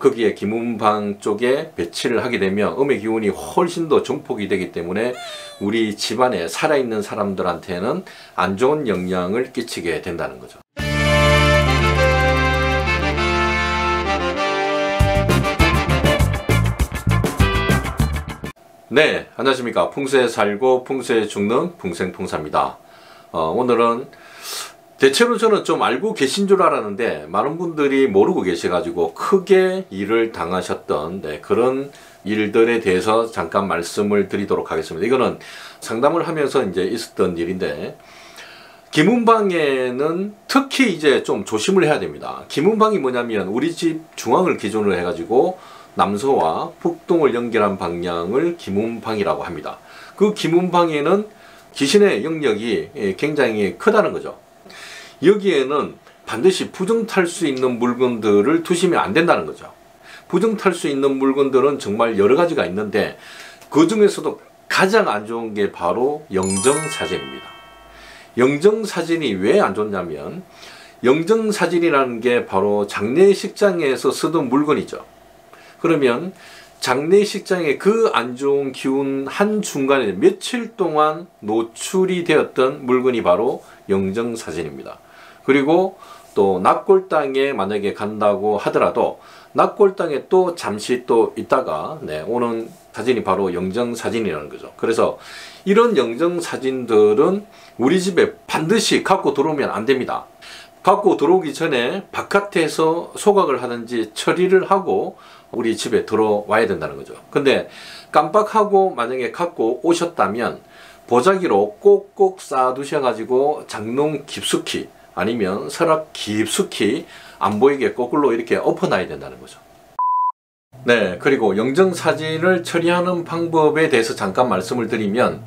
거기에 기문방 쪽에 배치를 하게 되면 음의 기운이 훨씬 더 증폭이 되기 때문에 우리 집안에 살아있는 사람들한테는 안 좋은 영향을 끼치게 된다는 거죠. 네, 안녕하십니까. 풍수에 살고 풍수에 죽는 풍생풍사입니다. 오늘은 대체로 저는 좀 알고 계신 줄 알았는데 많은 분들이 모르고 계셔가지고 크게 일을 당하셨던 그런 일들에 대해서 잠깐 말씀을 드리도록 하겠습니다. 이거는 상담을 하면서 이제 있었던 일인데, 기문방에는 특히 이제 좀 조심을 해야 됩니다. 기문방이 뭐냐면 우리 집 중앙을 기준으로 해가지고 남서와 북동을 연결한 방향을 기문방이라고 합니다. 그 기문방에는 귀신의 영역이 굉장히 크다는 거죠. 여기에는 반드시 부정탈 수 있는 물건들을 두시면 안 된다는 거죠. 부정탈 수 있는 물건들은 정말 여러 가지가 있는데 그 중에서도 가장 안 좋은 게 바로 영정사진입니다. 영정사진이 왜 안 좋냐면, 영정사진이라는 게 바로 장례식장에서 쓰던 물건이죠. 그러면 장례식장에 그 안 좋은 기운 한중간에 며칠 동안 노출이 되었던 물건이 바로 영정사진입니다. 그리고 또 납골당에 만약에 간다고 하더라도 납골당에 또 잠시 또 있다가 오는 사진이 바로 영정사진이라는 거죠. 그래서 이런 영정사진들은 우리 집에 반드시 갖고 들어오면 안 됩니다. 갖고 들어오기 전에 바깥에서 소각을 하든지 처리를 하고 우리 집에 들어와야 된다는 거죠. 근데 깜빡하고 만약에 갖고 오셨다면 보자기로 꼭꼭 쌓아두셔가지고 장롱 깊숙이 아니면 서랍 깊숙이 안 보이게 거꾸로 이렇게 엎어놔야 된다는 거죠. 네, 그리고 영정사진을 처리하는 방법에 대해서 잠깐 말씀을 드리면,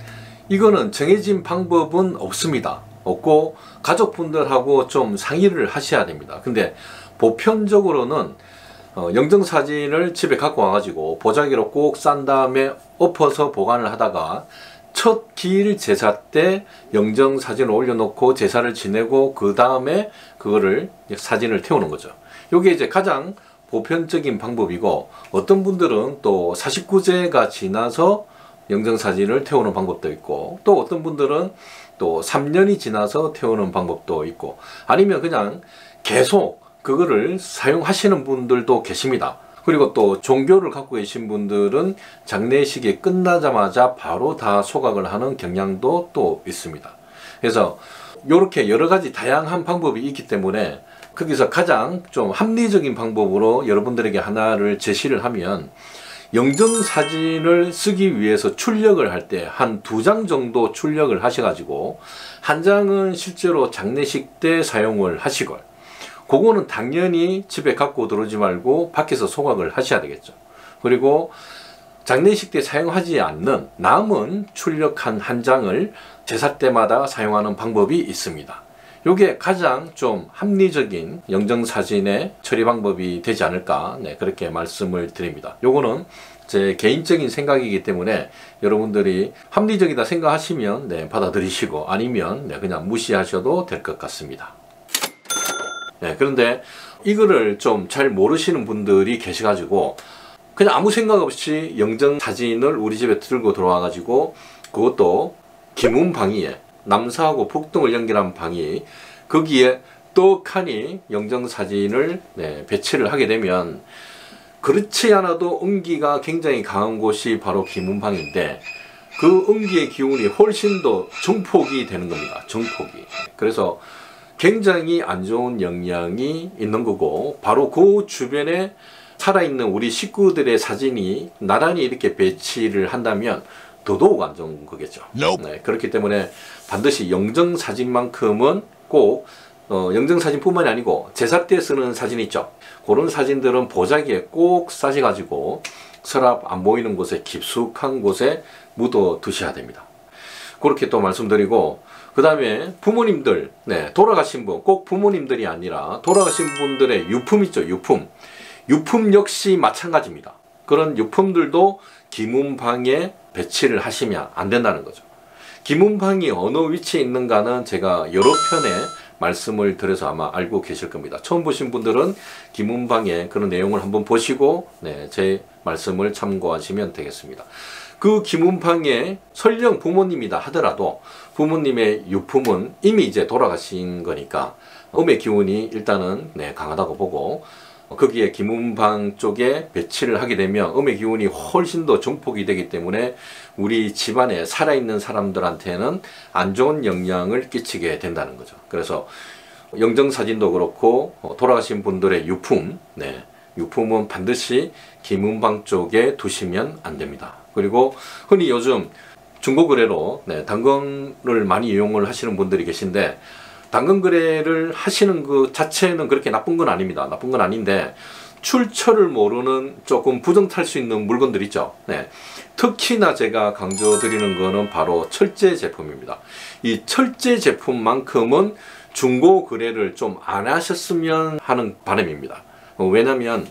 이거는 정해진 방법은 없습니다. 없고 가족분들하고 좀 상의를 하셔야 됩니다. 근데 보편적으로는 영정사진을 집에 갖고 와가지고 보자기로 꼭 싼 다음에 엎어서 보관을 하다가 첫 기일 제사 때 영정사진을 올려놓고 제사를 지내고 그 다음에 그거를 사진을 태우는 거죠. 이게 이제 가장 보편적인 방법이고, 어떤 분들은 또 49제가 지나서 영정사진을 태우는 방법도 있고, 또 어떤 분들은 또 3년이 지나서 태우는 방법도 있고, 아니면 그냥 계속 그거를 사용하시는 분들도 계십니다. 그리고 또 종교를 갖고 계신 분들은 장례식이 끝나자마자 바로 다 소각을 하는 경향도 또 있습니다. 그래서 이렇게 여러 가지 다양한 방법이 있기 때문에 거기서 가장 좀 합리적인 방법으로 여러분들에게 하나를 제시를 하면, 영정사진을 쓰기 위해서 출력을 할 때 한 2장 정도 출력을 하셔가지고 한 장은 실제로 장례식 때 사용을 하시고, 그거는 당연히 집에 갖고 들어오지 말고 밖에서 소각을 하셔야 되겠죠. 그리고 장례식 때 사용하지 않는 남은 출력한 한 장을 제사 때마다 사용하는 방법이 있습니다. 이게 가장 좀 합리적인 영정사진의 처리 방법이 되지 않을까, 그렇게 말씀을 드립니다. 요거는 제 개인적인 생각이기 때문에 여러분들이 합리적이다 생각하시면 받아들이시고, 아니면 그냥 무시하셔도 될 것 같습니다. 그런데 이거를 좀 잘 모르시는 분들이 계셔가지고 그냥 아무 생각 없이 영정사진을 우리 집에 들고 들어와 가지고, 그것도 기문방위에 남서하고 북동을 연결한 방이, 거기에 떡하니 영정사진을 배치를 하게 되면, 그렇지 않아도 음기가 굉장히 강한 곳이 바로 기문방인데 그 음기의 기운이 훨씬 더 증폭이 되는 겁니다. 증폭이. 그래서 굉장히 안 좋은 영향이 있는 거고, 바로 그 주변에 살아있는 우리 식구들의 사진이 나란히 이렇게 배치를 한다면 더더욱 안 좋은 거겠죠. 그렇기 때문에 반드시 영정사진만큼은 꼭 영정사진뿐만이 아니고 제사 때 쓰는 사진 있죠. 그런 사진들은 보자기에 꼭 싸셔가지고 서랍 안 보이는 곳에 깊숙한 곳에 묻어 두셔야 됩니다. 그렇게 또 말씀드리고, 그 다음에 부모님들, 돌아가신 분, 꼭 부모님들이 아니라 돌아가신 분들의 유품 있죠. 유품 역시 마찬가지입니다. 그런 유품들도 기문방에 배치를 하시면 안 된다는 거죠. 기문방이 어느 위치에 있는가는 제가 여러 편에 말씀을 드려서 아마 알고 계실 겁니다. 처음 보신 분들은 김문방의 그런 내용을 한번 보시고 제 말씀을 참고하시면 되겠습니다. 그 김문방의 설령 부모님이다 하더라도 부모님의 유품은 이미 이제 돌아가신 거니까 음의 기운이 일단은 강하다고 보고, 거기에 김문방 쪽에 배치를 하게 되면 음의 기운이 훨씬 더 증폭이 되기 때문에 우리 집안에 살아있는 사람들한테는 안 좋은 영향을 끼치게 된다는 거죠. 그래서 영정사진도 그렇고 돌아가신 분들의 유품, 유품은 반드시 김문방 쪽에 두시면 안 됩니다. 그리고 흔히 요즘 중고거래로 당근을 많이 이용을 하시는 분들이 계신데, 당근 거래를 하시는 그 자체는 그렇게 나쁜 건 아닙니다. 나쁜 건 아닌데 출처를 모르는 조금 부정탈 수 있는 물건들 있죠. 특히나 제가 강조드리는 거는 바로 철제 제품입니다. 이 철제 제품만큼은 중고 거래를 좀 안 하셨으면 하는 바람입니다. 왜냐면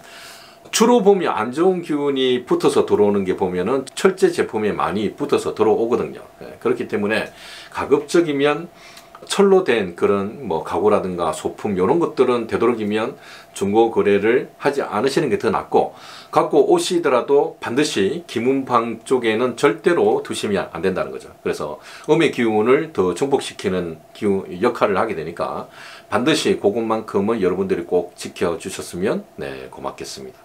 주로 보면 안 좋은 기운이 붙어서 들어오는 게 보면은 철제 제품에 많이 붙어서 들어오거든요. 그렇기 때문에 가급적이면 철로 된 그런 가구라든가 소품 이런 것들은 되도록이면 중고 거래를 하지 않으시는 게 더 낫고, 갖고 오시더라도 반드시 김문방 쪽에는 절대로 두시면 안 된다는 거죠. 그래서 음의 기운을 더 증폭시키는 역할을 하게 되니까 반드시 그것만큼은 여러분들이 꼭 지켜주셨으면 고맙겠습니다.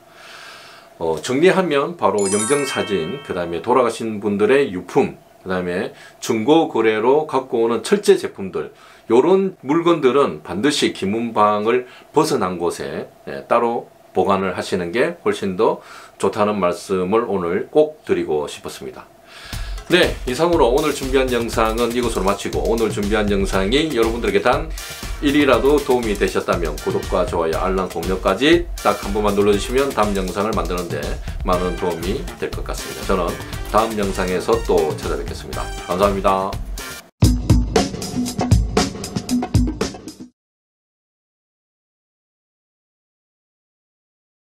정리하면 바로 영정사진, 그 다음에 돌아가신 분들의 유품, 그 다음에 중고 거래로 갖고 오는 철제 제품들, 요런 물건들은 반드시 김문방을 벗어난 곳에 따로 보관을 하시는 게 훨씬 더 좋다는 말씀을 오늘 꼭 드리고 싶었습니다. 네, 이상으로 오늘 준비한 영상은 이것으로 마치고, 오늘 준비한 영상이 여러분들에게 단 1이라도 도움이 되셨다면 구독과 좋아요, 알람 공유까지 딱 한 번만 눌러주시면 다음 영상을 만드는데 많은 도움이 될 것 같습니다. 저는 다음 영상에서 또 찾아뵙겠습니다. 감사합니다.